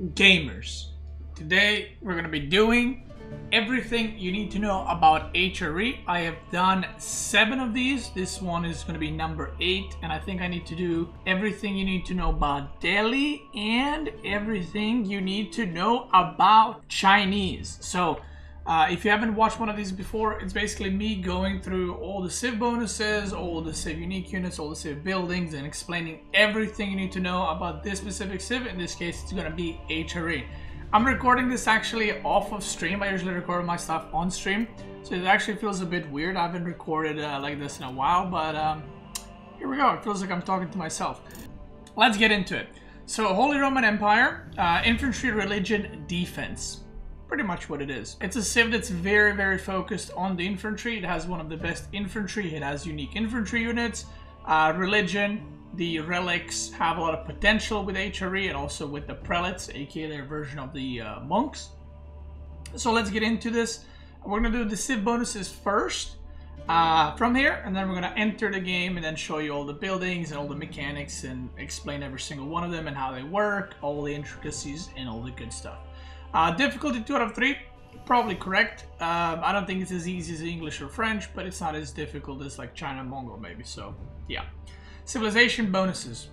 gamers. Today we're going to be doing everything you need to know about HRE. I have done 7 of these. This one is going to be number 8, and I think I need to do everything you need to know about Delhi and everything you need to know about Chinese. So if you haven't watched one of these before, it's basically me going through all the Civ bonuses, all the Civ unique units, all the Civ buildings, and explaining everything you need to know about this specific Civ. In this case, it's going to be HRE. I'm recording this actually off of stream. I usually record my stuff on stream, so it actually feels a bit weird. I haven't recorded like this in a while, but here we go. It feels like I'm talking to myself. Let's get into it. So, Holy Roman Empire, infantry, religion, defense. Pretty much what it is. It's a Civ that's very, very focused on the infantry. It has one of the best infantry. It has unique infantry units. Religion, the relics have a lot of potential with HRE and also with the prelates, aka their version of the monks. So let's get into this. We're going to do the Civ bonuses first from here, and then we're going to enter the game and then show you all the buildings and all the mechanics and explain every single one of them and how they work, all the intricacies and all the good stuff. Difficulty 2 out of 3, probably correct. I don't think it's as easy as English or French, but it's not as difficult as like China and Mongol maybe, so yeah. Civilization bonuses.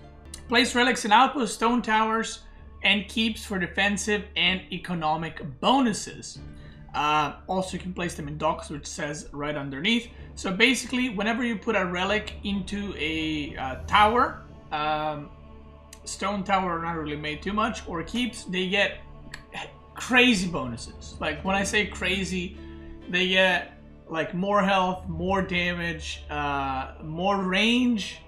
Place relics in outposts, stone towers, and keeps for defensive and economic bonuses. Also, you can place them in docks, which says right underneath. So basically, whenever you put a relic into a tower, stone tower are not really made too much, or keeps, they get crazy bonuses. Like when I say crazy, they get like more health, more damage, more range.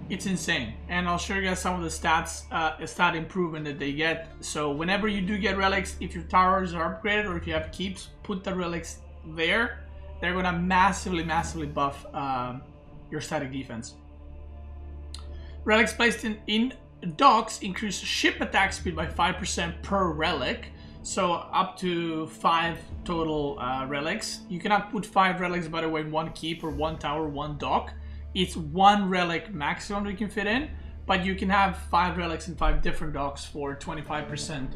It's insane, and I'll show you guys some of the stats, stat improvement that they get. So whenever you do get relics, if your towers are upgraded or if you have keeps, put the relics there. They're gonna massively buff your static defense. Relics placed in docks increase ship attack speed by 5% per relic. So up to 5 total relics. You cannot put 5 relics, by the way, in one keep or one tower, one dock. It's 1 relic maximum you can fit in, but you can have 5 relics in 5 different docks for 25%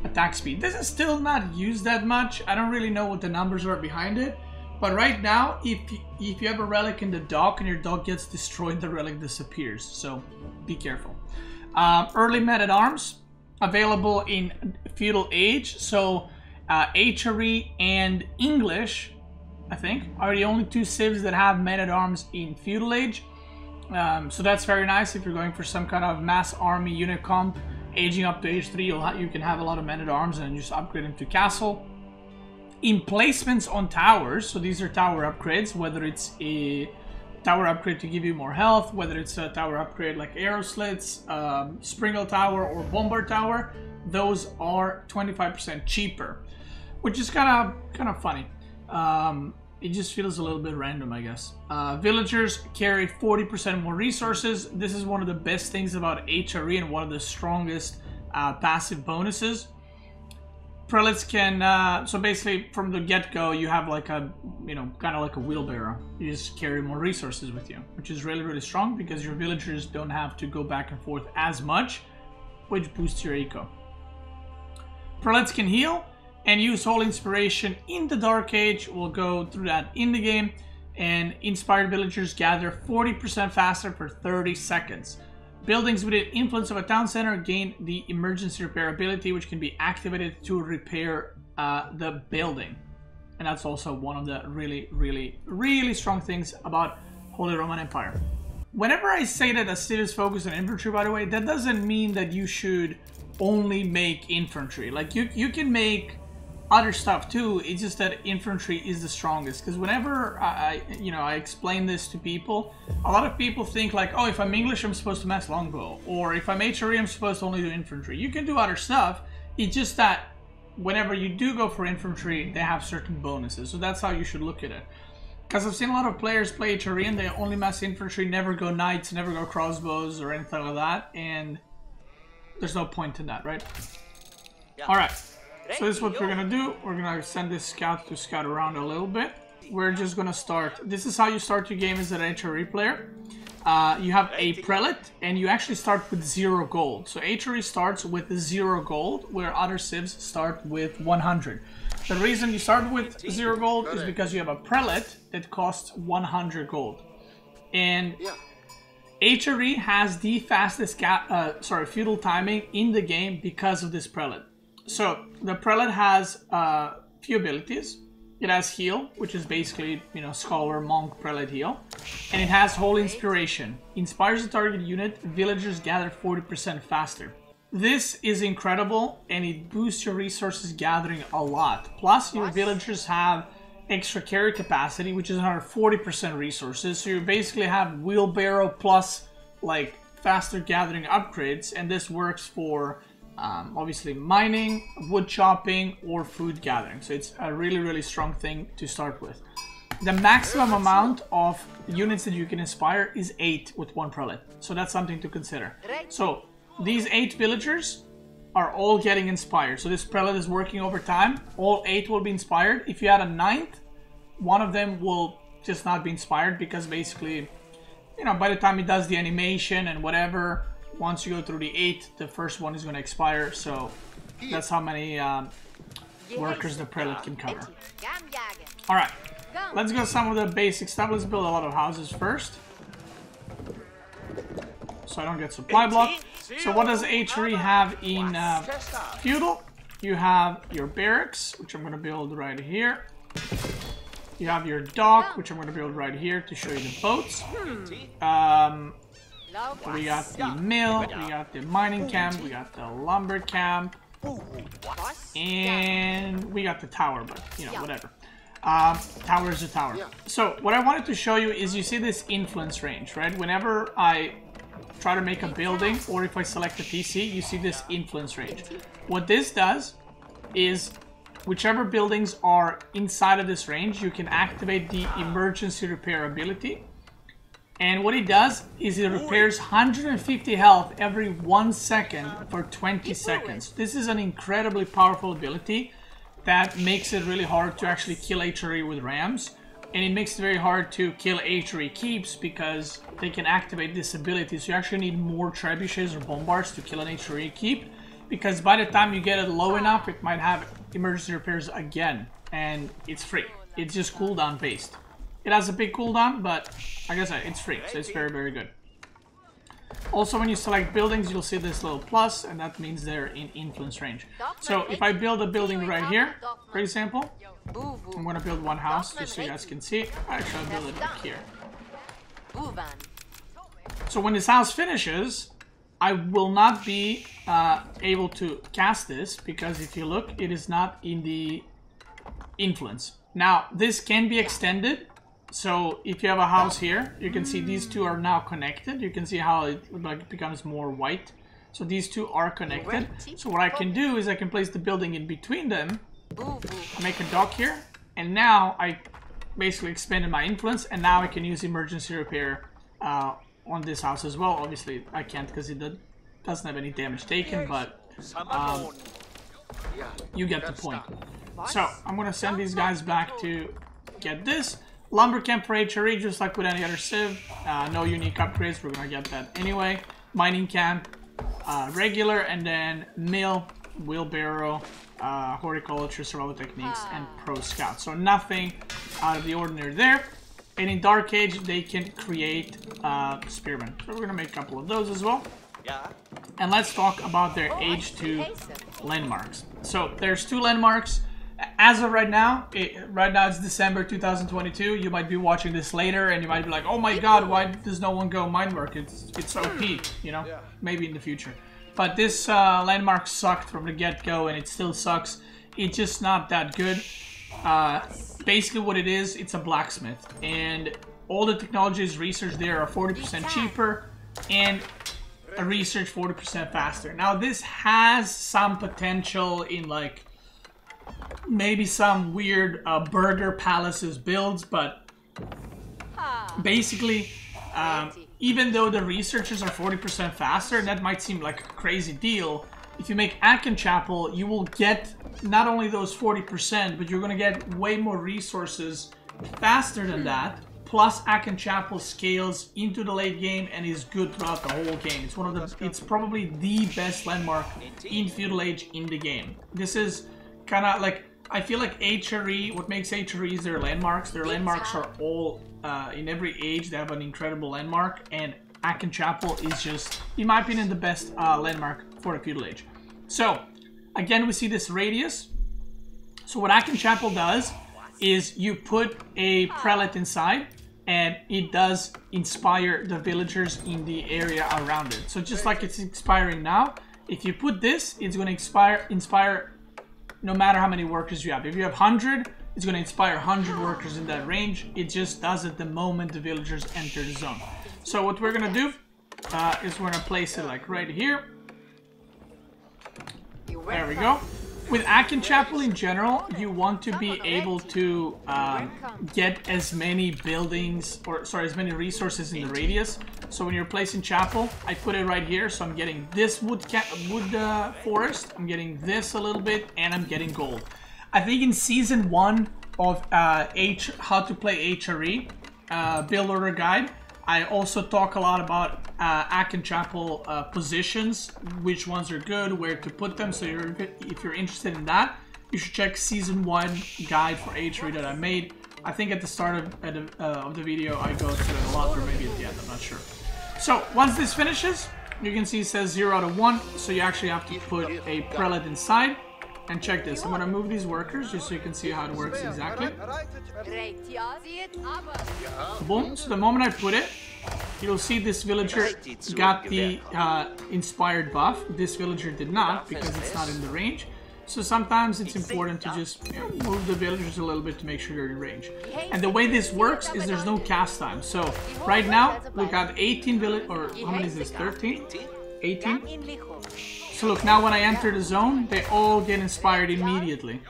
attack speed. This is still not used that much. I don't really know what the numbers are behind it, but right now, if you have a relic in the dock and your dock gets destroyed, the relic disappears, so be careful. Early men-at-arms, available in feudal age, so HRE and English, I think, are the only 2 civs that have men-at-arms in feudal age. So that's very nice if you're going for some kind of mass army unit comp. Aging up to age 3, you can have a lot of men-at-arms and just upgrade them to castle. Emplacements on towers, so these are tower upgrades, whether it's a tower upgrade to give you more health, whether it's a tower upgrade like arrow slits, springle tower, or bombard tower, those are 25% cheaper, which is kind of funny. It just feels a little bit random, I guess. Villagers carry 40% more resources. This is one of the best things about HRE and one of the strongest passive bonuses. Prelates can, so basically from the get-go, you have like a, kind of like a wheelbarrow. You just carry more resources with you, which is really, really strong because your villagers don't have to go back and forth as much, which boosts your eco. Prelates can heal and use Holy Inspiration in the Dark Age. We'll go through that in the game. And inspired villagers gather 40% faster for 30 seconds. Buildings within influence of a town center gain the emergency repair ability, which can be activated to repair the building. And that's also one of the really strong things about Holy Roman Empire. Whenever I say that a Civ is focused on infantry, by the way, that doesn't mean that you should only make infantry. Like you can make other stuff too. It's just that infantry is the strongest, because whenever I explain this to people, a lot of people think like, oh, if I'm English I'm supposed to mass longbow, or if I'm HRE I'm supposed to only do infantry. You can do other stuff, it's just that whenever you do go for infantry, they have certain bonuses, so that's how you should look at it. Because I've seen a lot of players play HRE and they only mass infantry, never go knights, never go crossbows or anything like that, and there's no point in that, right? Yeah. Alright. So this is what we're gonna do. We're gonna send this scout to scout around a little bit. We're just gonna start. This is how you start your game as an HRE player. you have a prelate, and you actually start with 0 gold. So HRE starts with 0 gold, where other civs start with 100. The reason you start with 0 gold is because you have a prelate that costs 100 gold. And HRE has the fastest feudal timing in the game because of this prelate. So the prelate has few abilities. It has heal, which is basically, you know, scholar, monk, prelate heal. And it has holy inspiration. Inspires the target unit, villagers gather 40% faster. This is incredible, and it boosts your resources gathering a lot. Plus, your villagers have extra carry capacity, which is another 40% resources. So you basically have wheelbarrow plus, like, faster gathering upgrades. And this works for, obviously, mining, wood chopping, or food gathering. So it's a really, really strong thing to start with. The maximum amount of units that you can inspire is 8 with 1 prelate. So that's something to consider. So these 8 villagers are all getting inspired. So this prelate is working over time. All 8 will be inspired. If you add a 9th, one of them will just not be inspired, because basically, you know, by the time it does the animation and whatever, once you go through the 8, the first one is going to expire. So that's how many workers the prelate can cover. Alright, let's go some of the basic stuff. Let's build a lot of houses first, so I don't get supply block. So what does HRE have in feudal? You have your barracks, which I'm going to build right here. You have your dock, which I'm going to build right here to show you the boats. We got the mill, we got the mining camp, we got the lumber camp, and we got the tower, but, you know, whatever. Tower is a tower. So what I wanted to show you is, you see this influence range, right? Whenever I try to make a building, or if I select a PC, you see this influence range. What this does is, whichever buildings are inside of this range, you can activate the emergency repair ability. And what it does is it repairs 150 health every 1 second for 20 seconds. This is an incredibly powerful ability that makes it really hard to actually kill HRE with rams. And it makes it very hard to kill HRE keeps, because they can activate this ability. So you actually need more trebuchets or bombards to kill an HRE keep, because by the time you get it low enough, it might have emergency repairs again. And it's free. It's just cooldown based. It has a big cooldown, but like I said, it's free, so it's very, very good. Also, when you select buildings, you'll see this little plus, and that means they're in influence range. So if I build a building right here, for example, I'm going to build one house, just so you guys can see. Actually, I'll build it back here. So when this house finishes, I will not be able to cast this, because if you look, it is not in the influence. Now, this can be extended. So if you have a house here, you can see these two are now connected. You can see how it becomes more white. So these two are connected. So what I can do is I can place the building in between them, make a dock here, and now I basically expanded my influence, and now I can use emergency repair on this house as well. Obviously I can't, because it doesn't have any damage taken, but you get the point. So I'm gonna send these guys back to get this. Lumber camp for HRE, just like with any other civ. No unique upgrades, we're gonna get that anyway. Mining camp, regular, and then mill, wheelbarrow, horticulture, survival techniques, and pro scout. So nothing out of the ordinary there. And in Dark Age, they can create spearmen. So we're gonna make a couple of those as well. And let's talk about their age 2 landmarks. So there's 2 landmarks. As of right now, it's December 2022. You might be watching this later, and you might be like, "Oh my God, why does no one go mine work? It's OP, you know." Maybe in the future. But this landmark sucked from the get-go, and it still sucks. It's just not that good. Basically, what it is, it's a blacksmith, and all the technologies researched there are 40% cheaper, and a research 40% faster. Now, this has some potential in, like, maybe some weird burger palaces builds, but basically, even though the researchers are 40% faster, and that might seem like a crazy deal, if you make Aken Chapel, you will get not only those 40%, but you're going to get way more resources faster than that. plus Aken Chapel scales into the late game and is good throughout the whole game. It's one of the, it's probably the best landmark in Feudal Age in the game. This is kind of like, I feel like HRE, what makes HRE is their landmarks. Their landmarks are all, in every age, they have an incredible landmark, and Aken Chapel is just, in my opinion, the best landmark for the Feudal Age. So, again, we see this radius. So what Aken Chapel does is you put a prelate inside, and it does inspire the villagers in the area around it. So just like it's inspiring now, if you put this, it's going to inspire no matter how many workers you have. If you have 100, it's going to inspire 100 workers in that range. It just does it the moment the villagers enter the zone. So what we're going to do is we're going to place it like right here. There we go. With Aken Chapel in general, you want to be able to get as many buildings, or sorry, as many resources in the radius. So when you're placing chapel, I put it right here. So I'm getting this wood forest, I'm getting this a little bit, and I'm getting gold. I think in season 1 of how to play HRE build order guide, I also talk a lot about Aken Chapel positions, which ones are good, where to put them. So if you're interested in that, you should check season 1 guide for HRE that I made. I think at the start of the video I go through it a lot, or maybe at the end, I'm not sure. So once this finishes, you can see it says 0 out of 1, so you actually have to put a prelate inside. And check this, I'm going to move these workers just so you can see how it works exactly. Boom, so the moment I put it, you'll see this villager got the inspired buff. This villager did not, because it's not in the range. So sometimes it's important to just move the villagers a little bit to make sure they're in range. And the way this works is there's no cast time. So right now, we got 18 villagers, or how many is this, 13? 18? So look, now when I enter the zone, they all get inspired immediately.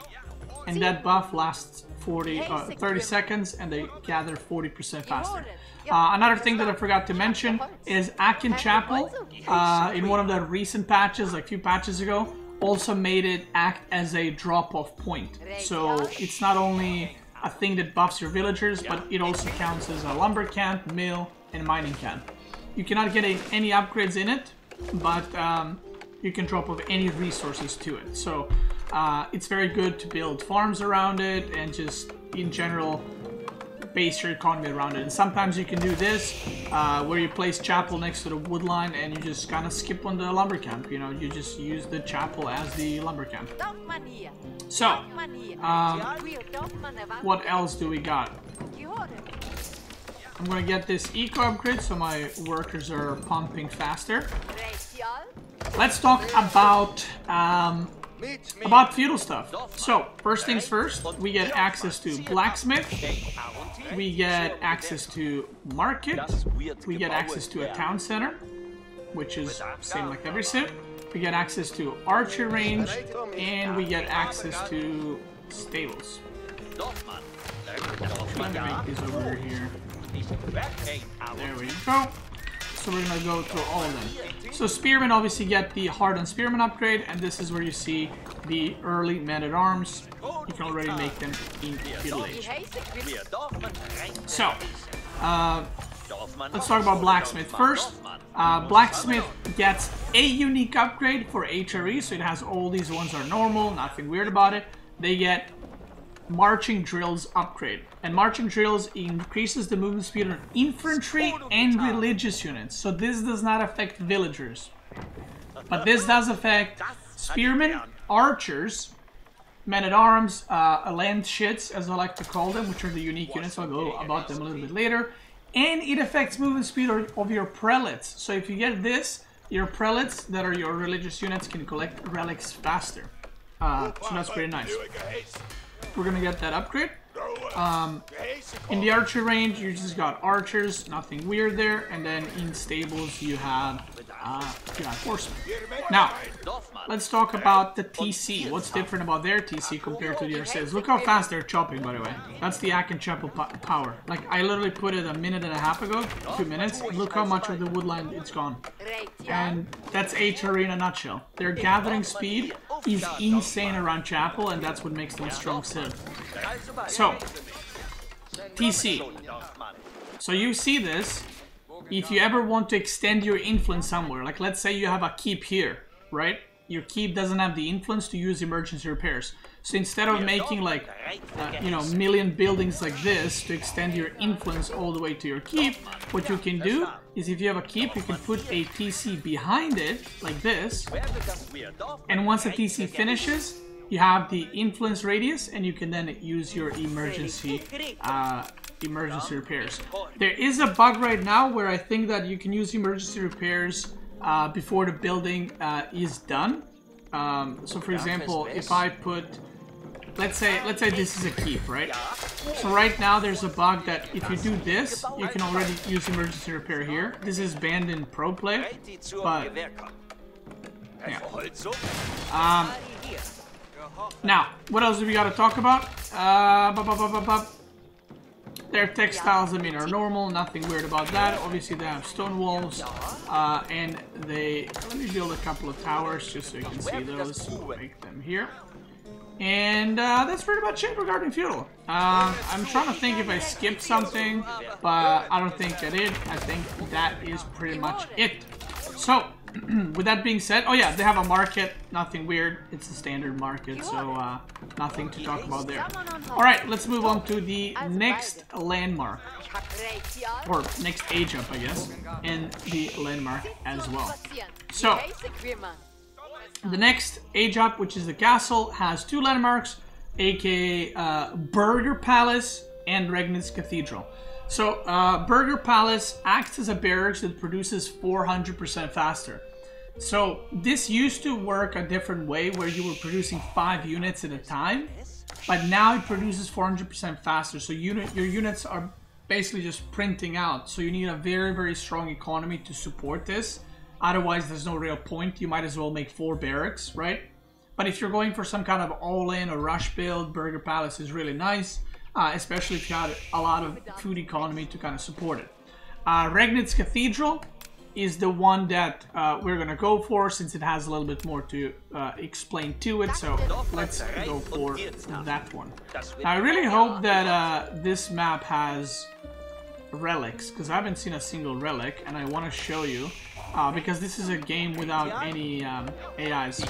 And that buff lasts 30 seconds, and they gather 40% faster. Another thing that I forgot to mention is Aken Chapel, in one of the recent patches, like a few patches ago, also made it act as a drop-off point. So it's not only a thing that buffs your villagers, but it also counts as a lumber camp, mill, and mining camp. You cannot get any upgrades in it, but you can drop off any resources to it. So it's very good to build farms around it, and just in general base your economy around it. And sometimes you can do this where you place chapel next to the wood line, and you just kind of skip on the lumber camp. You know, you just use the chapel as the lumber camp. So what else do we got? I'm gonna get this eco upgrade so my workers are pumping faster. Let's talk about feudal stuff. So first things first, we get access to blacksmith, we get access to market, we get access to a town center, which is same like every civ. We get access to archer range, and we get access to stables. Let me make these over here. There we go. So we're gonna go through all of them. So spearmen obviously get the hardened spearman upgrade, and this is where you see the early men-at-arms. You can already make them in Feudal Age. So let's talk about blacksmith first. Blacksmith gets a unique upgrade for HRE, so it has all these ones are normal, nothing weird about it. They get marching drills upgrade, and marching drills increases the movement speed of infantry and religious units. So this does not affect villagers, but this does affect spearmen, archers, men-at-arms, land shits, as I like to call them, which are the unique units. I'll go about them a little bit later. And it affects movement speed of your prelates. So if you get this, your prelates, that are your religious units, can collect relics faster. So that's pretty nice. We're gonna get that upgrade. In the archer range, you just got archers, nothing weird there, and then in stables you have horsemen. Now, let's talk about the TC. What's different about their TC compared to the other civs? Look how fast they're chopping, by the way. That's the Aken Chapel power. Like, I literally put it a minute and a half ago, 2 minutes. Look how much of the woodline it's gone. And that's HRE in a nutshell. Their gathering speed is insane around Chapel, and that's what makes them strong civ. So, TC. So you see this, if you ever want to extend your influence somewhere, like let's say you have a keep here, right? Your keep doesn't have the influence to use emergency repairs. So instead of making like, you know, million buildings like this to extend your influence all the way to your keep, what you can do is if you have a keep, you can put a TC behind it, like this. And once the TC finishes, you have the influence radius, and you can then use your emergency repairs. There is a bug right now where I think that you can use emergency repairs before the building is done. So for example, if I put, let's say this is a keep, right? So right now there's a bug that if you do this, you can already use emergency repair here. This is banned in pro play, but yeah. Now, what else do we gotta talk about? Their textiles, I mean, are normal, nothing weird about that. Obviously, they have stone walls, and they... Let me build a couple of towers just so you can see those. Make them here. And that's pretty much it regarding feudal. I'm trying to think if I skipped something, but I don't think I did. I think that is pretty much it. So, with that being said, oh yeah, they have a market, nothing weird, it's a standard market, so nothing to talk about there. Alright, let's move on to the next landmark, or next age up, I guess, and the landmark as well. So, the next age up, which is the castle, has two landmarks, aka Burger Palace and Regnitz Cathedral. So, Burger Palace acts as a barracks that produces 400% faster. So, this used to work a different way where you were producing 5 units at a time, but now it produces 400% faster. So, your units are basically just printing out. So, you need a very, very strong economy to support this. Otherwise, there's no real point. You might as well make 4 barracks, right? But if you're going for some kind of all-in or rush build, Burger Palace is really nice. Especially if you had a lot of food economy to kind of support it. Regnitz Cathedral is the one that we're going to go for since it has a little bit more to explain to it. So let's go for that one. Now, I really hope that this map has relics, because I haven't seen a single relic, and I want to show you because this is a game without any AIs.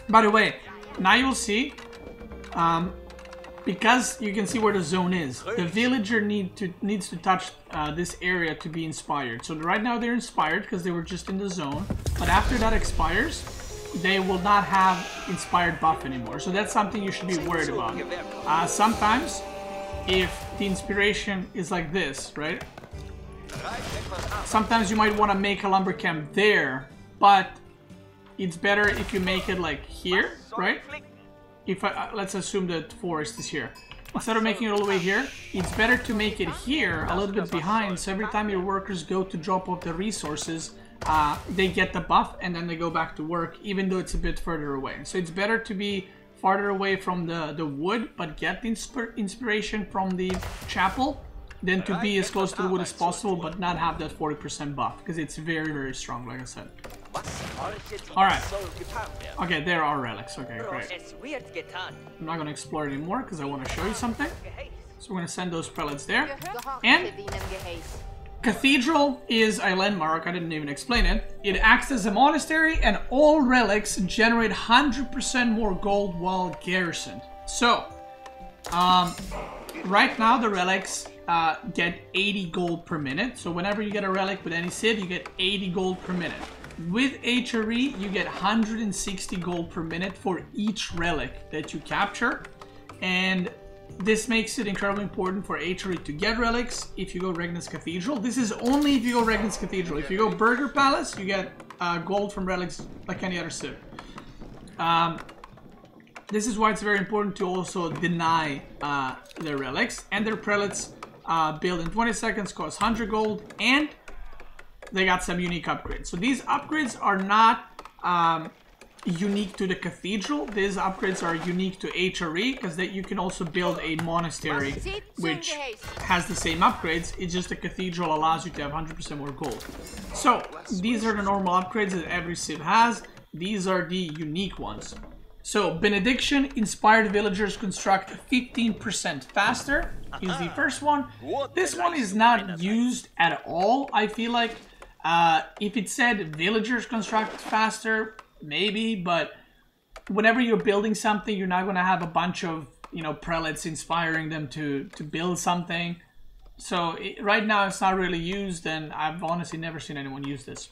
By the way, now you'll see because you can see where the zone is, the villager needs to touch this area to be inspired. So right now they're inspired because they were just in the zone, but after that expires, they will not have inspired buff anymore. So that's something you should be worried about. Sometimes, if the inspiration is like this, right? Sometimes you might want to make a lumber camp there, but it's better if you make it like here, right? If let's assume that forest is here. Instead of making it all the way here, it's better to make it here, a little bit behind, so every time your workers go to drop off the resources, they get the buff and then they go back to work, even though it's a bit further away. So it's better to be farther away from the wood, but get the inspiration from the chapel, than to be as close to the wood as possible, but not have that 40% buff, because it's very, very strong, like I said. Alright. Okay, there are relics. Okay, great. I'm not going to explore it anymore because I want to show you something. So we're going to send those prelates there. And Cathedral is a landmark. I didn't even explain it. It acts as a monastery, and all relics generate 100% more gold while garrisoned. So, right now the relics get 80 gold per minute. So whenever you get a relic with any civ, you get 80 gold per minute. With HRE, you get 160 gold per minute for each relic that you capture. And this makes it incredibly important for HRE to get relics if you go Regnitz Cathedral. This is only if you go Regnitz Cathedral. If you go Burger Palace, you get gold from relics like any other civ. This is why it's very important to also deny their relics. And their prelates build in 20 seconds, cost 100 gold, and they got some unique upgrades. So these upgrades are not unique to the cathedral. These upgrades are unique to HRE because you can also build a monastery which has the same upgrades. It's just the cathedral allows you to have 100% more gold. So these are the normal upgrades that every civ has. These are the unique ones. So, Benediction, inspired villagers construct 15% faster is the first one. This one is not used at all, I feel like. If it said villagers construct faster, maybe, but whenever you're building something, you're not going to have a bunch of, you know, prelates inspiring them to build something. So, right now it's not really used, and I've honestly never seen anyone use this.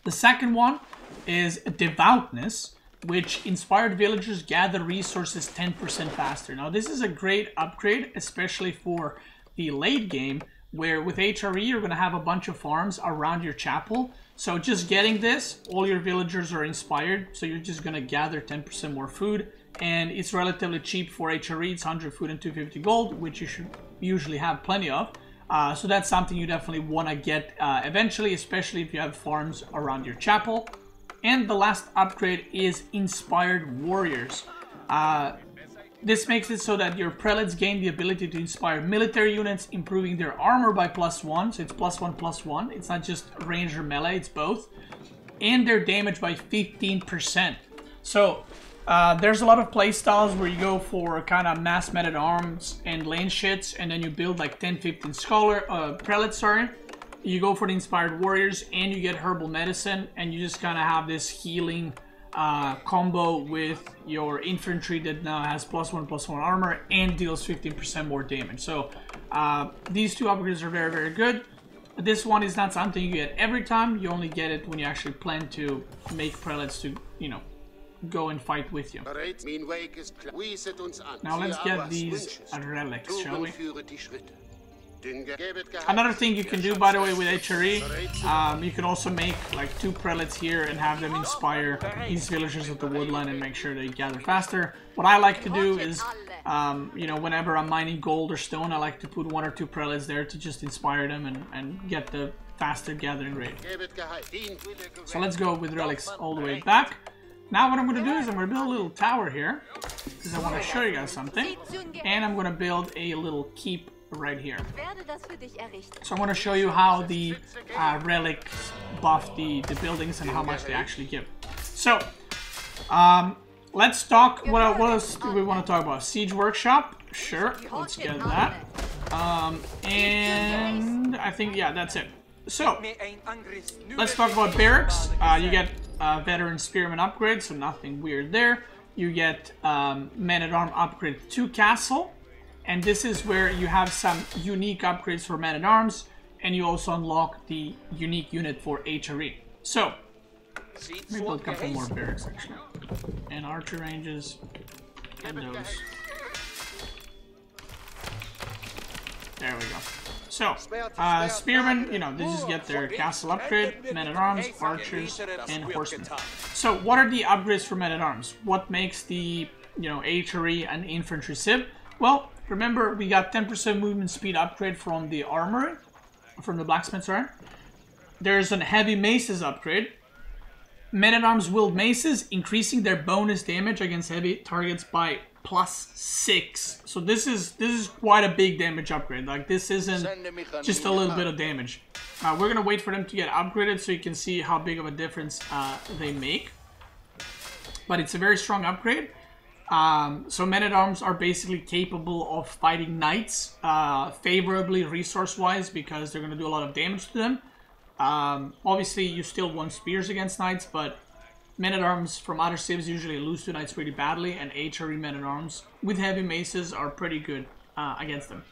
The second one is Devoutness, which inspired villagers gather resources 10% faster. Now, this is a great upgrade, especially for the late game, where with HRE, you're going to have a bunch of farms around your chapel. So just getting this, all your villagers are inspired, so you're just going to gather 10% more food, and it's relatively cheap for HRE. It's 100 food and 250 gold, which you should usually have plenty of. So that's something you definitely want to get eventually, especially if you have farms around your chapel. And the last upgrade is Inspired Warriors. This makes it so that your prelates gain the ability to inspire military units, improving their armor by +1. So it's +1/+1. It's not just range or melee, it's both. And their damage by 15%. So there's a lot of playstyles where you go for kind of mass men-at-arms and lane shits, and then you build like 10-15 prelates, sorry. You go for the Inspired Warriors, and you get Herbal Medicine, and you just kind of have this healing combo with your infantry that now has +1/+1 armor and deals 15% more damage. So these two upgrades are very, very good. This one is not something you get every time. You only get it when you actually plan to make prelates to, you know, go and fight with you. Now let's get these relics, shall we? Another thing you can do, by the way, with HRE, you can also make like 2 prelates here and have them inspire these villagers of the woodland and make sure they gather faster. What I like to do is, you know, whenever I'm mining gold or stone, I like to put 1 or 2 prelates there to just inspire them and get the faster gathering rate. So let's go with relics all the way back. Now what I'm going to do is I'm going to build a little tower here, because I want to show you guys something. And I'm going to build a little keep right here. So I'm going to show you how the relics buff the buildings and how much they actually give. So let's talk. What else do we want to talk about? Siege Workshop. Sure, let's get that. And I think, yeah, that's it. So let's talk about barracks. You get veteran spearman upgrade, so nothing weird there. You get men-at-arms upgrade to castle. And this is where you have some unique upgrades for men-at-arms, and you also unlock the unique unit for HRE. So, let me build a couple more barracks, actually. And archer ranges, and those. There we go. So, spearmen, you know, they just get their castle upgrade, men-at-arms, archers, and horsemen. So, what are the upgrades for men-at-arms? What makes the, you know, HRE an infantry civ? Well, remember, we got 10% movement speed upgrade from the armory, from the blacksmith, sorry. There's a heavy maces upgrade. Men-at-arms wield maces, increasing their bonus damage against heavy targets by +6. So this is quite a big damage upgrade. Like, this isn't just a little bit of damage. We're gonna wait for them to get upgraded so you can see how big of a difference they make. But it's a very strong upgrade. So men-at-arms are basically capable of fighting knights favorably resource-wise, because they're going to do a lot of damage to them. Obviously, you still want spears against knights, but men-at-arms from other civs usually lose to knights pretty badly, and HRE men-at-arms with heavy maces are pretty good against them.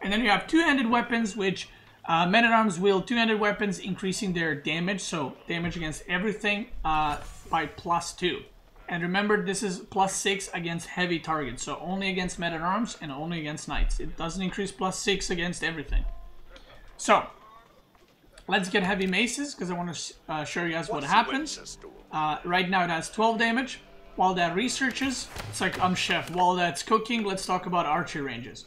And then you have two-handed weapons, which men-at-arms wield two-handed weapons, increasing their damage, so damage against everything by +2. And remember, this is +6 against heavy targets, so only against men-at-arms and only against knights. It doesn't increase +6 against everything. So, let's get heavy maces, because I want to show you guys what happens. Right now it has 12 damage. While that researches, it's like I'm chef. While that's cooking, let's talk about archery ranges.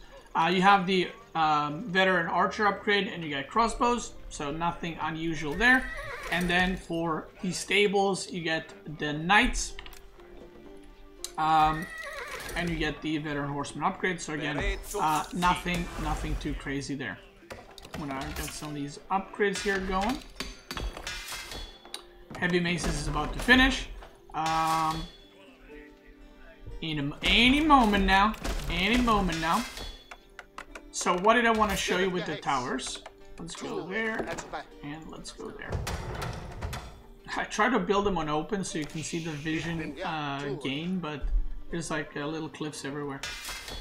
You have the veteran archer upgrade, and you get crossbows, so nothing unusual there. And then for the stables, you get the knights. And you get the veteran horseman upgrade. So again, nothing too crazy there. I'm gonna get some of these upgrades here going. Heavy maces is about to finish. in any moment now. Any moment now. So what did I want to show you with the towers? Let's go there, and let's go there. I try to build them on open so you can see the vision gain, but there's like little cliffs everywhere.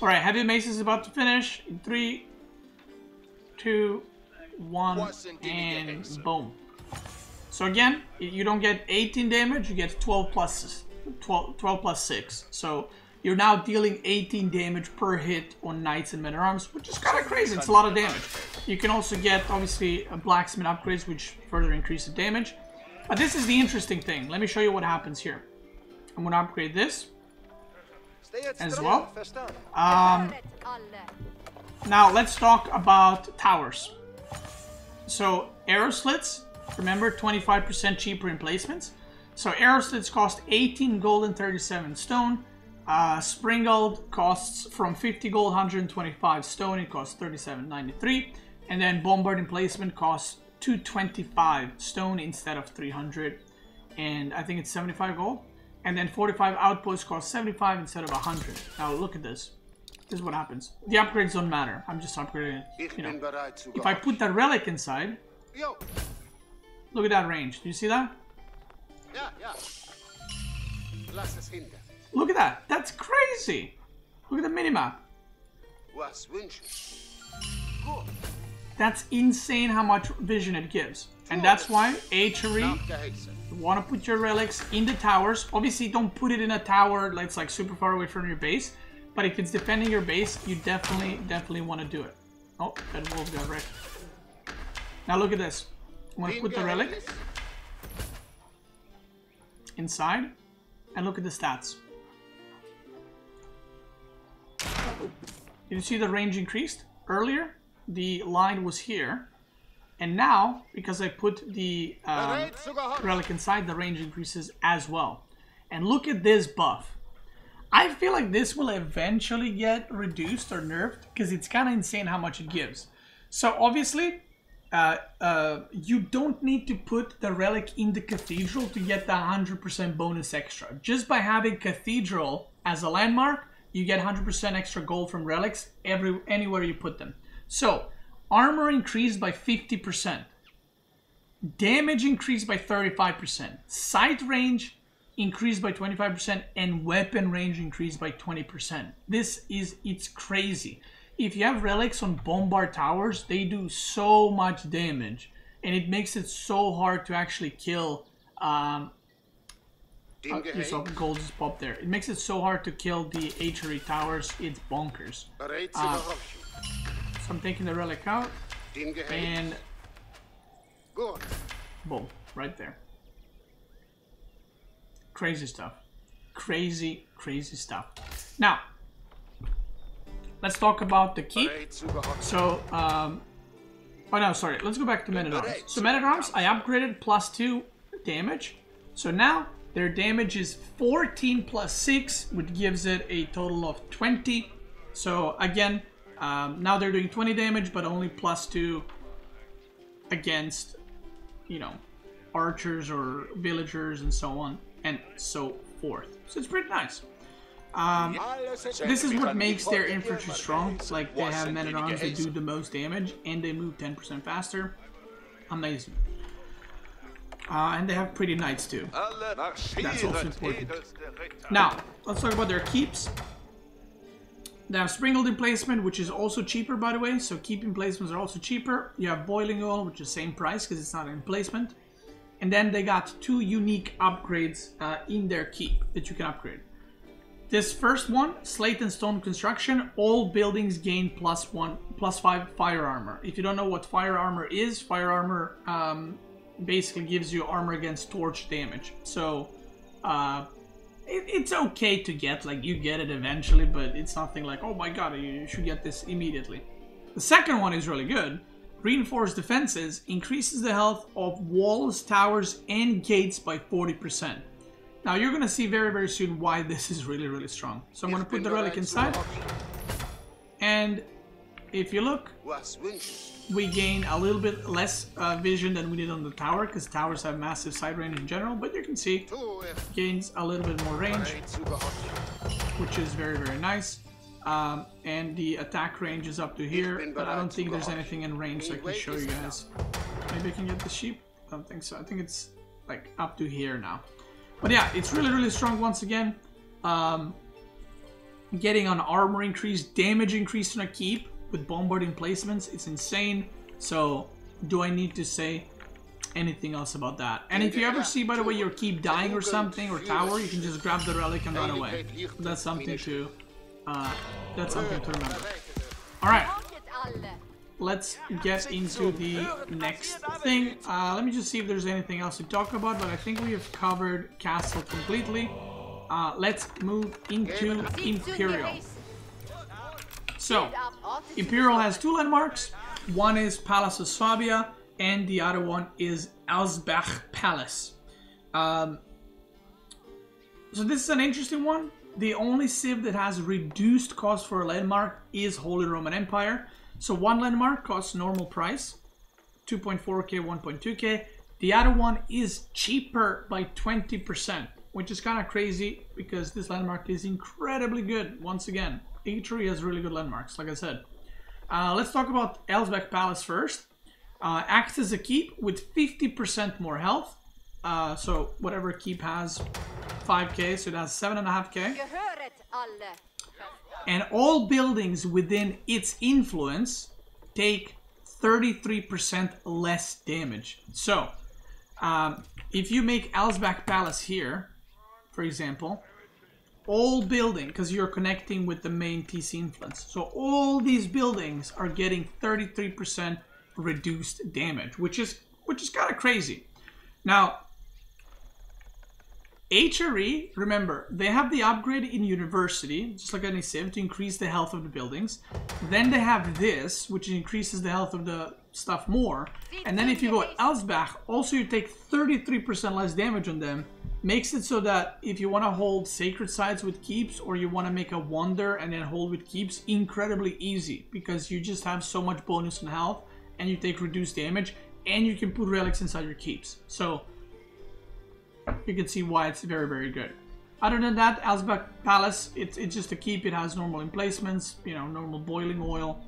Alright, Heavy Mace is about to finish. In 3, 2, 1, and boom. So again, you don't get 18 damage, you get 12 plus 6. So you're now dealing 18 damage per hit on Knights and Men-at-Arms, which is kind of crazy. It's a lot of damage. You can also get, obviously, blacksmith upgrades, which further increase the damage. But this is the interesting thing. Let me show you what happens here. I'm going to upgrade this as well. Now, let's talk about towers. So, arrow slits, remember, 25% cheaper in placements. So, arrow slits cost 18 gold and 37 stone. Springald costs from 50 gold, 125 stone. It costs 37.93. And then bombard emplacement costs 225 stone instead of 300. And I think it's 75 gold. And then 45 outposts cost 75 instead of 100. Now look at this. This is what happens. The upgrades don't matter. I'm just upgrading it. You know, if I put that relic inside, look at that range. Do you see that? Look at that. That's crazy. Look at the minimap. That's insane how much vision it gives. And that's why HRE, you want to put your relics in the towers. Obviously, don't put it in a tower that's like super far away from your base. But if it's defending your base, you definitely want to do it. Oh, that wolf got wrecked. Now look at this. I'm going to put the relic inside. And look at the stats. Did you see the range increased? Earlier, the line was here. And now, because I put the relic inside, the range increases as well. And look at this buff. I feel like this will eventually get reduced or nerfed because it's kind of insane how much it gives. So obviously, you don't need to put the relic in the cathedral to get the 100% bonus extra. Just by having cathedral as a landmark, you get 100% extra gold from relics anywhere you put them. So, armor increased by 50%. Damage increased by 35%. Sight range increased by 25%. And weapon range increased by 20%. It's crazy. If you have relics on bombard towers, they do so much damage. And it makes it so hard to actually kill... you saw gold just popped there. It makes it so hard to kill the HRE towers. It's bonkers. So I'm taking the relic out. And... boom. Right there. Crazy stuff. Crazy, crazy stuff. Now, let's talk about the keep. So, oh no, sorry. Let's go back to Men-at-Arms. So Men-at-Arms, I upgraded +2 damage. So now, their damage is 14 plus 6, which gives it a total of 20. So again, now they're doing 20 damage, but only +2 against, you know, archers or villagers and so on and so forth. So it's pretty nice. This is what makes their infantry strong. Like, they have Men-at-Arms that do the most damage and they move 10% faster. Amazing. And they have pretty knights too. That's also important. Now, let's talk about their keeps. They have Springled emplacement, which is also cheaper, by the way. So keep emplacements are also cheaper. You have Boiling Oil, which is same price because it's not an emplacement. And then they got 2 unique upgrades in their keep that you can upgrade. This first one, Slate and Stone Construction, all buildings gain +5 fire armor. If you don't know what fire armor is, fire armor basically gives you armor against torch damage. So it's okay to get, like, you get it eventually, but it's nothing like, oh my god, you should get this immediately. The second one is really good. Reinforced Defenses increases the health of walls, towers, and gates by 40%. Now you're gonna see very, very soon why this is really, really strong. So I'm gonna put the relic inside, and if you look, we gain a little bit less vision than we did on the tower, because towers have massive sight range in general, but you can see gains a little bit more range, which is very, very nice. And the attack range is up to here, but I don't think there's anything in range so I can show you guys. Maybe I can get the sheep? I don't think so. I think it's like up to here now. But yeah, it's really, really strong once again. Getting an armor increase, damage increase on a keep with bombarding placements, it's insane. So do I need to say anything else about that? And if you ever see, by the way, your keep dying or something, or tower, you can just grab the relic and run away. That's something to remember. All right, let's get into the next thing. Let me just see if there's anything else to talk about, but I think we have covered Castle completely. Let's move into Imperial. So, Imperial has two landmarks. One is Palace of Swabia, and the other one is Elsbach Palace. So this is an interesting one. The only civ that has reduced cost for a landmark is Holy Roman Empire. So one landmark costs normal price, 2.4k, 1.2k. The other one is cheaper by 20%, which is kind of crazy because this landmark is incredibly good. Once again, HRE has really good landmarks, like I said. Let's talk about Elsbach Palace first. Acts as a keep with 50% more health. So whatever keep has 5k, so it has 7.5k. And all buildings within its influence take 33% less damage. So if you make Elsbach Palace here, for example, all building, because you're connecting with the main TC influence, so all these buildings are getting 33% reduced damage, which is kind of crazy. Now, HRE, remember, they have the upgrade in University, just like any civ, to increase the health of the buildings. Then they have this, which increases the health of the stuff more. And then if you go Elsbach, also you take 33% less damage on them. Makes it so that if you want to hold sacred sites with keeps, or you want to make a wonder and then hold with keeps, incredibly easy, because you just have so much bonus on health and you take reduced damage, and you can put relics inside your keeps. So you can see why it's very, very good. Other than that, Elsbach Palace, it's just a keep. It has normal emplacements, you know, normal boiling oil.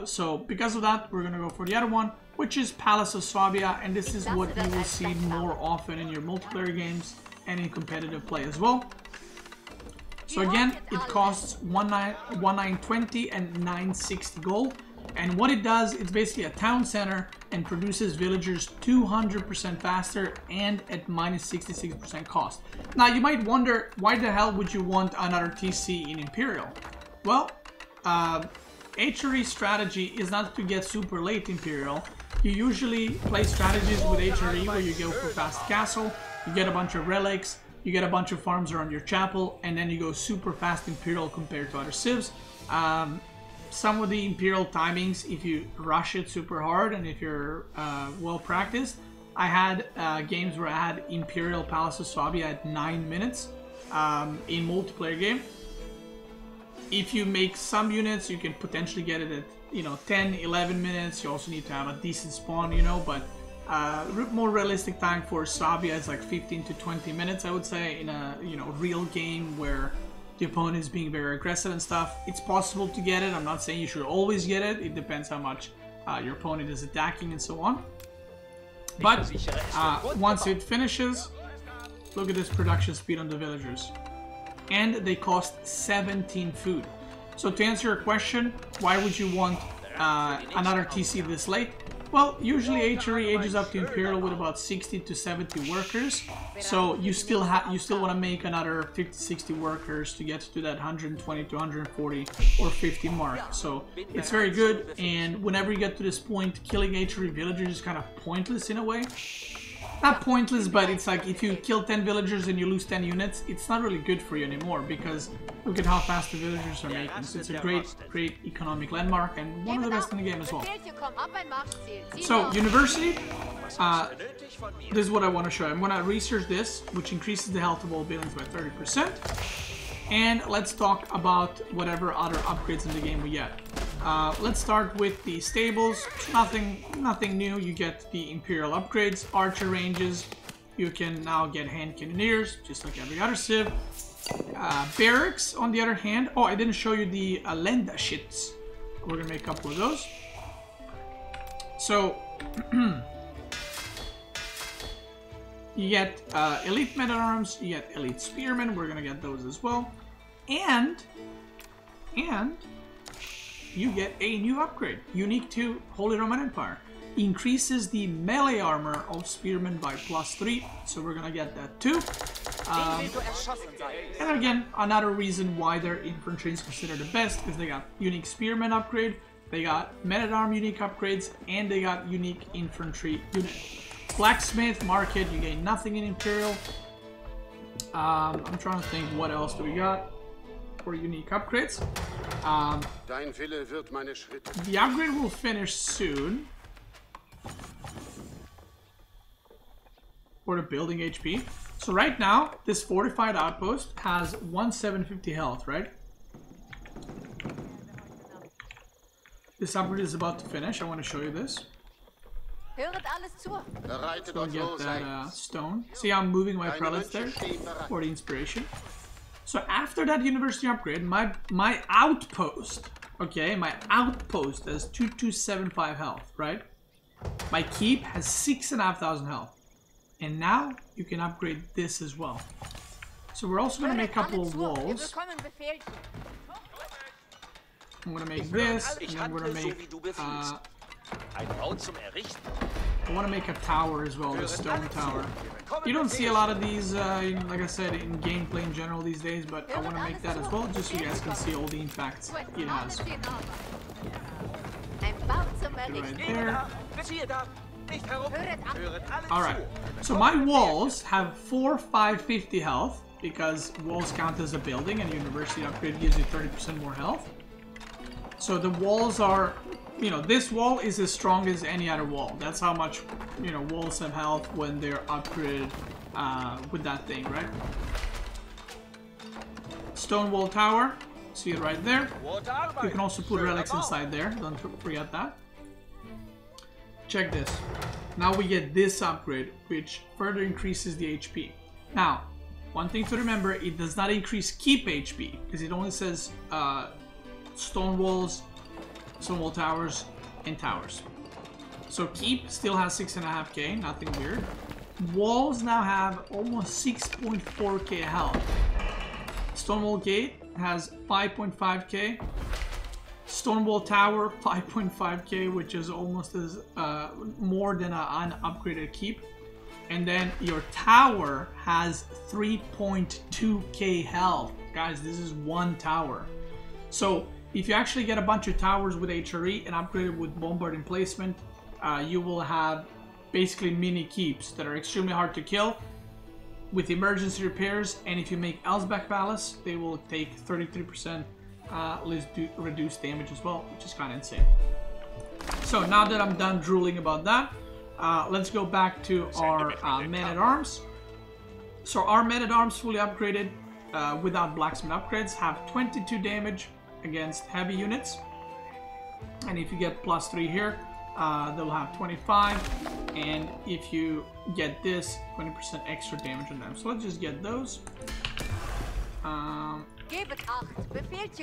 So because of that, we're gonna go for the other one, which is Palace of Swabia, and this is what you will see more often in your multiplayer games and in competitive play as well. So again, it costs 1920 and 960 gold. And what it does, it's basically a town center and produces villagers 200% faster and at minus 66% cost. Now you might wonder, why the hell would you want another TC in Imperial? Well, HRE strategy is not to get super late Imperial. You usually play strategies with HRE where you go for fast castle, you get a bunch of relics, you get a bunch of farms around your chapel, and then you go super fast Imperial compared to other civs. Some of the Imperial timings, if you rush it super hard and if you're well practiced, I had games where I had Imperial Palace of Swabia at 9 minutes in multiplayer game. If you make some units, you can potentially get it at, you know, 10, 11 minutes. You also need to have a decent spawn, you know, but more realistic time for Swabia is like 15 to 20 minutes, I would say, in a, you know, real game where the opponent is being very aggressive and stuff. It's possible to get it. I'm not saying you should always get it. It depends how much your opponent is attacking and so on. But once it finishes, look at this production speed on the villagers. And they cost 17 food. So to answer your question, why would you want another TC this late? Well, usually HRE ages up to Imperial with about 60 to 70 workers. So you still want to make another 50-60 workers to get to that 120 to 140 or 50 mark. So it's very good, and whenever you get to this point, killing HRE villagers is kind of pointless in a way. Not pointless, but it's like if you kill 10 villagers and you lose 10 units, it's not really good for you anymore, because look at how fast the villagers are making. So it's a great economic landmark and one of the best in the game as well. So University, this is what I want to show you. I'm going to research this, which increases the health of all buildings by 30%. And let's talk about whatever other upgrades in the game we get. Let's start with the stables. Nothing new. You get the Imperial upgrades, archer ranges. You can now get hand cannoneers, just like every other civ. Barracks, on the other hand. Oh, I didn't show you the Lenda shits. We're gonna make a couple of those. So, you get elite men-at-arms, you get elite spearmen. We're gonna get those as well, and you get a new upgrade unique to Holy Roman Empire. Increases the melee armor of spearmen by +3, so we're gonna get that too. And again, another reason why their infantry is considered the best is they got unique spearmen upgrade, they got men-at-arm unique upgrades, and they got unique infantry unit. Blacksmith market, you gain nothing in Imperial. I'm trying to think what else do we got for unique upgrades. The upgrade will finish soon. For the building HP. So right now, this fortified outpost has 1750 health, right? This upgrade is about to finish. I want to show you this. So I'll get that stone. See how I'm moving my prelates there for the inspiration. So after that university upgrade, my outpost, okay, my outpost has 2275 health, right? My keep has 6,500 health. And now you can upgrade this as well. So we're also going to make a couple of walls. I'm going to make this, and then we're going to make I want to make a tower as well, the stone tower. You don't see a lot of these, like I said, in gameplay in general these days, but I want to make that as well, just so you guys can see all the impacts it has. Right there. Alright, so my walls have 550 health, because walls count as a building, and university upgrade gives you 30% more health. So the walls are, you know, this wall is as strong as any other wall. That's how much, you know, walls have health when they're upgraded with that thing, right? Stone wall tower, see it right there. You can also put relics inside there, don't forget that. Check this. Now we get this upgrade, which further increases the HP. Now, one thing to remember, it does not increase keep HP, because it only says stone walls, stone wall towers, and towers. So keep still has 6.5k, nothing weird. Walls now have almost 6.4k health. Stonewall gate has 5.5k. Stonewall tower 5.5k, which is almost as more than an upgraded keep. And then your tower has 3.2k health. Guys, this is one tower. So if you actually get a bunch of towers with HRE and upgrade it with bombard emplacement, you will have basically mini keeps that are extremely hard to kill with emergency repairs. And if you make Elsbach Palace, they will take 33% reduced damage as well, which is kind of insane. So now that I'm done drooling about that, let's go back to our men-at-arms. So our men-at-arms fully upgraded without blacksmith upgrades have 22 damage against heavy units, and if you get +3 here, they'll have 25, and if you get this, 20% extra damage on them. So let's just get those. A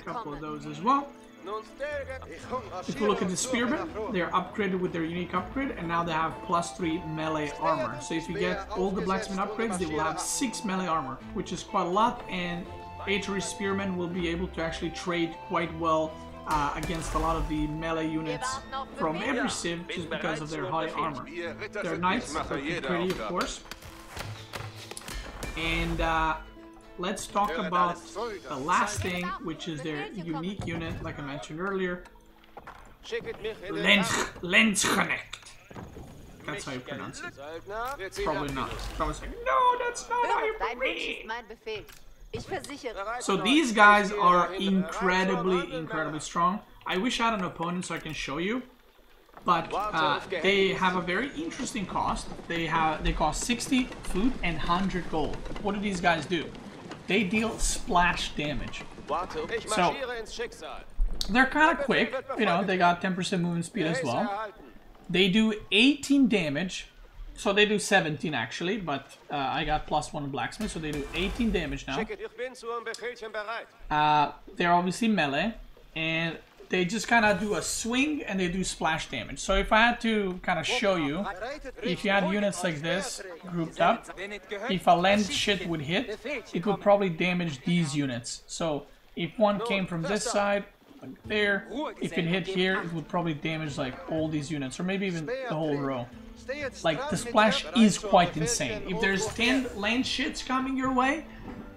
couple of those as well. If you look at the spearmen, they're upgraded with their unique upgrade, and now they have +3 melee armor. So if you get all the blacksmith upgrades, they will have 6 melee armor, which is quite a lot, and HRE spearmen will be able to actually trade quite well against a lot of the melee units from every civ, just because of their high armor. They're knights, so pretty, of course. And let's talk about the last thing, which is their unique unit, like I mentioned earlier. Lenzknecht. That's how you pronounce it. Probably not. Probably saying, no, that's not how you pronounce it. So these guys are incredibly strong. I wish I had an opponent so I can show you. But they have a very interesting cost. They cost 60 food and 100 gold. What do these guys do? They deal splash damage. So They're kind of quick, you know, they got 10% movement speed as well. They do 18 damage, so they do 17 actually, but I got +1 blacksmith, so they do 18 damage now. They're obviously melee, and they just kind of do a swing and they do splash damage. So if I had to kind of show you, if you had units like this grouped up, if a lens shit would hit, it would probably damage these units. So if one came from this side, like there, if it hit here, it would probably damage like all these units, or maybe even the whole row. Like, the splash is quite insane. If there's 10 lane shits coming your way,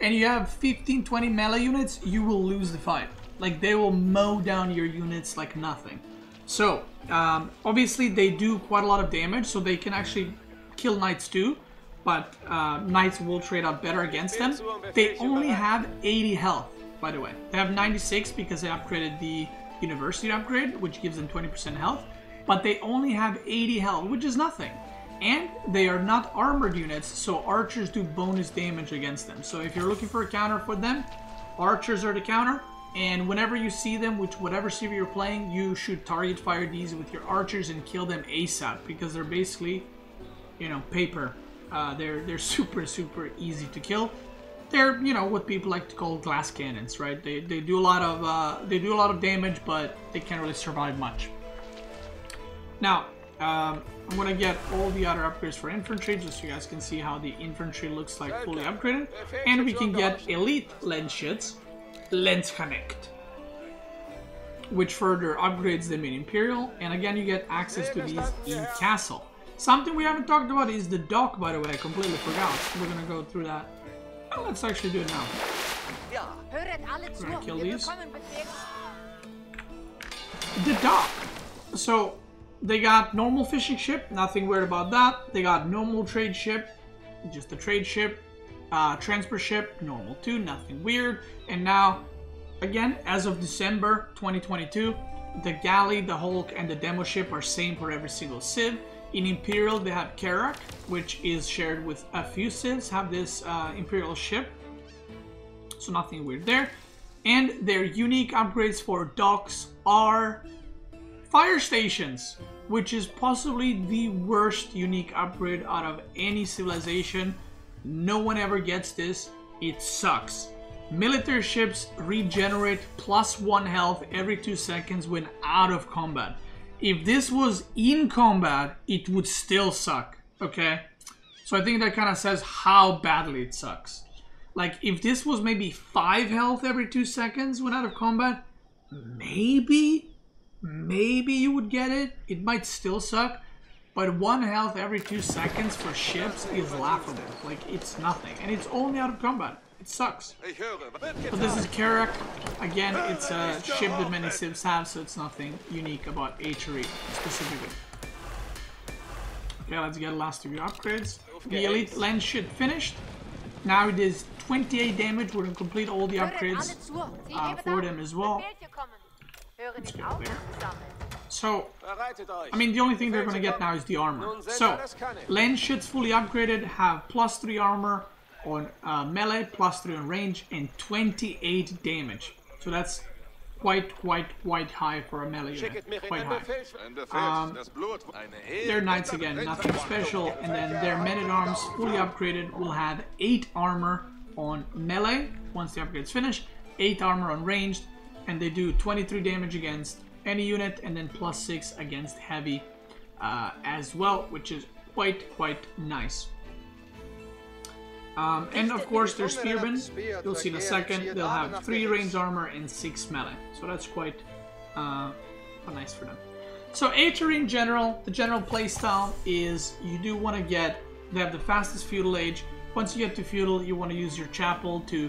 and you have 15-20 melee units, you will lose the fight. Like, they will mow down your units like nothing. So, obviously they do quite a lot of damage, so they can actually kill knights too, but knights will trade out better against them. They only have 80 health, by the way. They have 96 because they upgraded the university upgrade, which gives them 20% health, but they only have 80 health, which is nothing. And they are not armored units, so archers do bonus damage against them. So if you're looking for a counter for them, archers are the counter. And whenever you see them, which whatever CV you're playing, you should target fire these with your archers and kill them ASAP, because they're basically, you know, paper. They're super easy to kill. They're, you know, what people like to call glass cannons, right? They do a lot of damage, but they can't really survive much. Now, I'm gonna get all the other upgrades for infantry, just so you guys can see how the infantry looks like fully upgraded, and we can get elite lens shits. Lens Connect, which further upgrades them in Imperial, and again you get access to these in Castle. Something we haven't talked about is the dock, by the way. I completely forgot. We're gonna go through that. Oh, let's actually do it now. We're gonna kill these. The dock. So they got normal fishing ship, nothing weird about that. They got normal trade ship, just a trade ship. Transport ship, normal too, nothing weird. And now, again, as of December 2022, the galley, the Hulk, and the demo ship are same for every single civ. In Imperial, they have Karak, which is shared with a few civs, have this Imperial ship. So nothing weird there. And their unique upgrades for docks are fire stations, which is possibly the worst unique upgrade out of any civilization. No one ever gets this. It sucks. Military ships regenerate +1 health every 2 seconds when out of combat. If this was in combat, it would still suck, okay? So I think that kind of says how badly it sucks. Like, if this was maybe 5 health every 2 seconds when out of combat, maybe you would get it. It might still suck. But 1 health every 2 seconds for ships is laughable. Like, it's nothing. And it's only out of combat. It sucks. But this is Karak. Again, it's a ship that many civs have, so it's nothing unique about HRE specifically. Okay, let's get the last 2 upgrades. The elite lens ship finished. Now it is 28 damage. We're going to complete all the upgrades for them as well. Let's go there. So, I mean, the only thing they're going to get now is the armor. So, lens shits fully upgraded have +3 armor on melee, +3 on range, and 28 damage. So that's quite high for a melee unit. Quite high. Their knights again, nothing special. And then their men-at-arms fully upgraded will have 8 armor on melee once the upgrade's finished, 8 armor on ranged, and they do 23 damage against any unit, and then +6 against heavy as well, which is quite nice. And of course there's Spearmen. You'll see in a second. They'll have 3 range armor and 6 melee, so that's quite nice for them. So HRE in general, the general playstyle is you do want to they have the fastest feudal age. Once you get to feudal, you want to use your chapel to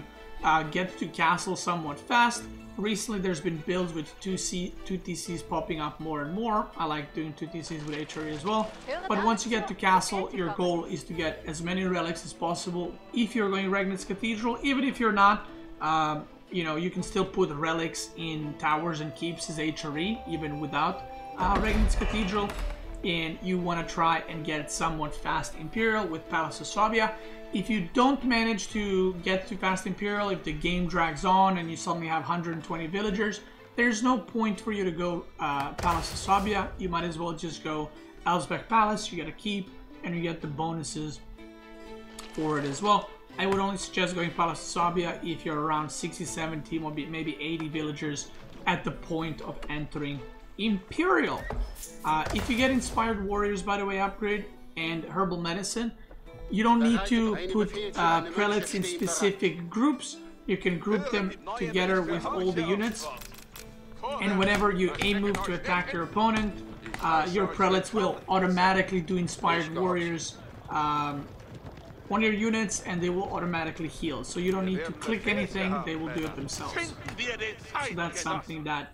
get to castle somewhat fast. Recently, there's been builds with 2 TCs popping up more and more. I like doing 2 TCs with HRE as well. But once you get to castle, your goal is to get as many relics as possible. If you're going Regnitz Cathedral, even if you're not, you know, you can still put relics in towers and keeps as HRE, even without Regnitz Cathedral. And you want to try and get somewhat fast Imperial with Palace of Swabia. If you don't manage to get to fast Imperial, if the game drags on and you suddenly have 120 villagers, there's no point for you to go Palace of Sabia. You might as well just go Elsbeth Palace. You get a keep and you get the bonuses for it as well. I would only suggest going Palace of Sabia if you're around 60, 70, maybe 80 villagers at the point of entering Imperial. If you get Inspired Warriors, by the way, upgrade, and Herbal Medicine, you don't need to put prelates in specific groups. You can group them together with all the units, and whenever you aim move to attack your opponent, your prelates will automatically do Inspired Warriors on your units, and they will automatically heal. So you don't need to click anything, they will do it themselves. So that's something that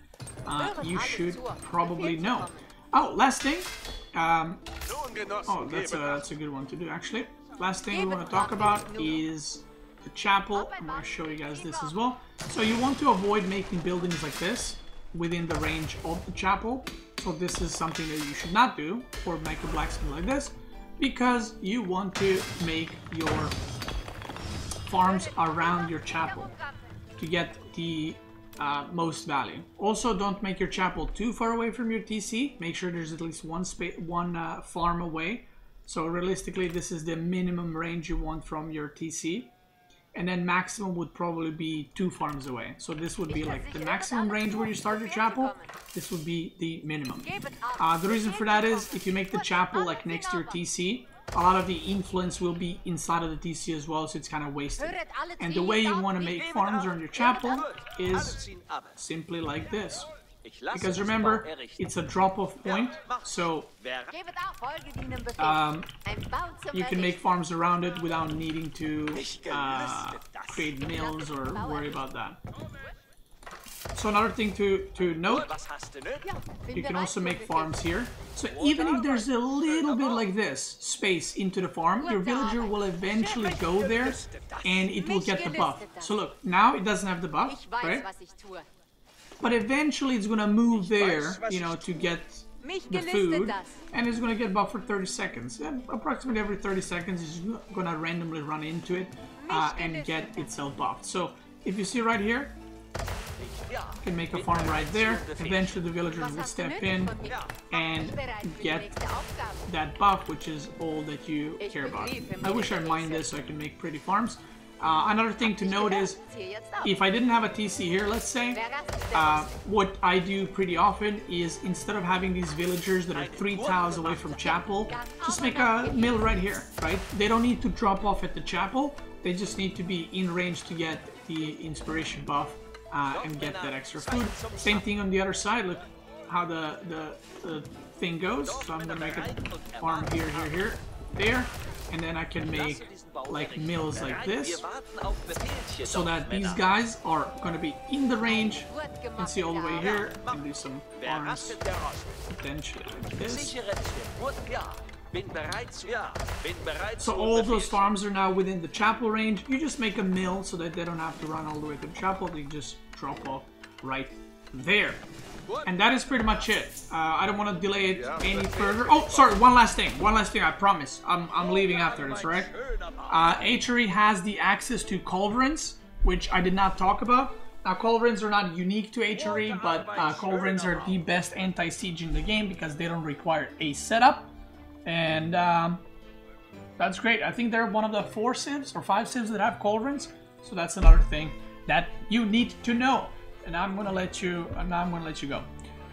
you should probably know. Oh, last thing. Oh, that's a good one to do, actually. Last thing we want to talk about is the chapel. I'm going to show you guys this as well. So you want to avoid making buildings like this within the range of the chapel. So this is something that you should not do, or make a blacksmith like this, because you want to make your farms around your chapel to get the most value. Also, don't make your chapel too far away from your TC. Make sure there's at least one farm away. So realistically, this is the minimum range you want from your TC. And then maximum would probably be 2 farms away. So this would be like the maximum range where you start your chapel. This would be the minimum. The reason for that is if you make the chapel like next to your TC, a lot of the influence will be inside of the TC as well, so it's kind of wasted. And the way you want to make farms around your chapel is simply like this. Because remember, it's a drop-off point, so you can make farms around it without needing to create mills or worry about that. So another thing to note, you can also make farms here. So even if there's a little bit like this space into the farm, your villager will eventually go there and it will get the buff. So look, now it doesn't have the buff, right? But eventually it's gonna move there, you know, to get the food, and it's gonna get buffed for 30 seconds. And approximately every 30 seconds it's gonna randomly run into it and get itself buffed. So if you see right here, you can make a farm right there. Eventually the villagers will step in and get that buff, which is all that you care about. I wish I mined this so I can make pretty farms. Another thing to note is, if I didn't have a TC here, let's say, what I do pretty often is, instead of having these villagers that are 3 tiles away from chapel, just make a mill right here, right? They don't need to drop off at the chapel, they just need to be in range to get the inspiration buff and get that extra food. Same thing on the other side, look how the thing goes. So I'm gonna make a farm here, there, and then I can make like mills like this, so that these guys are going to be in the range. You can see all the way here, and do some farms potentially like this. So all of those farms are now within the chapel range. You just make a mill so that they don't have to run all the way to the chapel. They just drop off right there. And that is pretty much it. I don't want to delay it any further. Oh, sorry, one last thing, I promise. I'm leaving after this, right? HRE has the access to cauldrons, which I did not talk about. Now, cauldrons are not unique to HRE, but cauldrons are the best anti-siege in the game because they don't require a setup. And that's great. I think they're one of the 4 civs or 5 civs that have cauldrons. So that's another thing that you need to know. And I'm gonna let you go.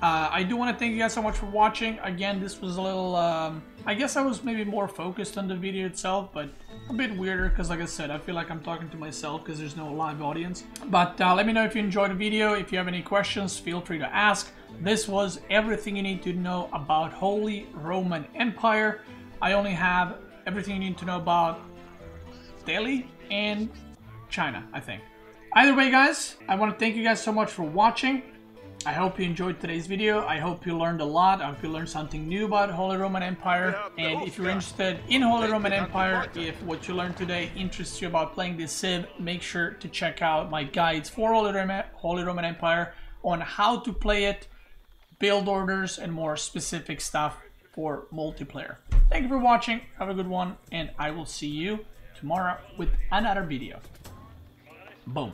I do want to thank you guys so much for watching. Again, this was a little I guess I was maybe more focused on the video itself, but a bit weirder because, like I said, I feel like I'm talking to myself because there's no live audience. But let me know if you enjoyed the video. If you have any questions, feel free to ask. This was everything you need to know about Holy Roman Empire. I only have everything you need to know about Delhi and China, I think. Either way, guys, I want to thank you guys so much for watching. I hope you enjoyed today's video. I hope you learned a lot. I hope you learned something new about Holy Roman Empire. And if you're interested in Holy Roman Empire, if what you learned today interests you about playing this civ, make sure to check out my guides for Holy Roman Empire on how to play it, build orders, and more specific stuff for multiplayer. Thank you for watching. Have a good one, and I will see you tomorrow with another video. Boom.